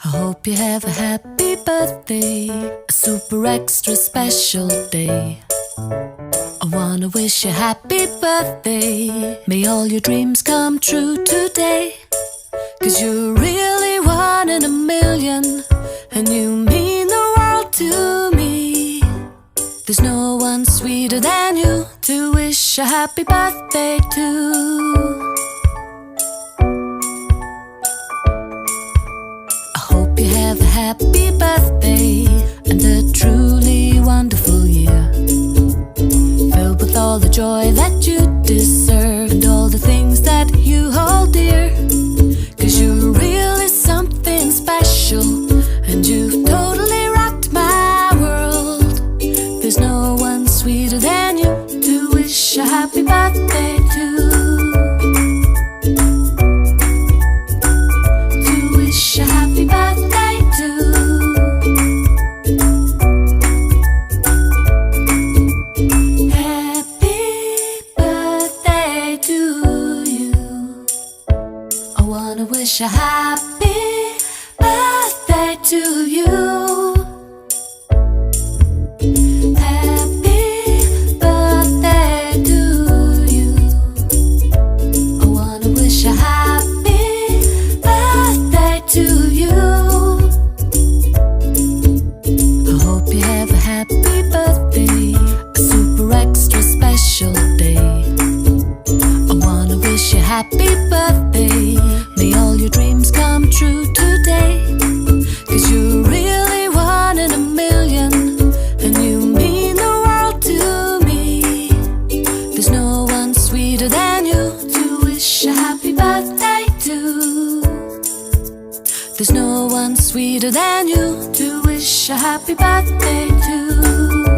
I hope you have a happy birthday, a super extra special day. I wanna wish you a happy birthday. May all your dreams come true today. 'Cause you're really one in a million, and you mean the world to me. There's no one sweeter than you to wish a happy birthday to. You have a happy birthday and a truly wonderful year, filled with all the joy that you deserve and all the things that you hold dear. 'Cause you're really something special, and you've totally rocked my world. There's no one sweeter than you to wish a happy birthday to. To wish a happy birthday to. Happy birthday to you. I wanna wish a happy birthday to you. Happy birthday to you. I wanna wish a happy birthday to you. I hope you have a happy birthday, a super extra special day. I wanna wish you a happy birthday. May all your dreams come true today. 'Cause you're really one in a million, and you mean the world to me. There's no one sweeter than you to wish a happy birthday to. There's no one sweeter than you to wish a happy birthday to.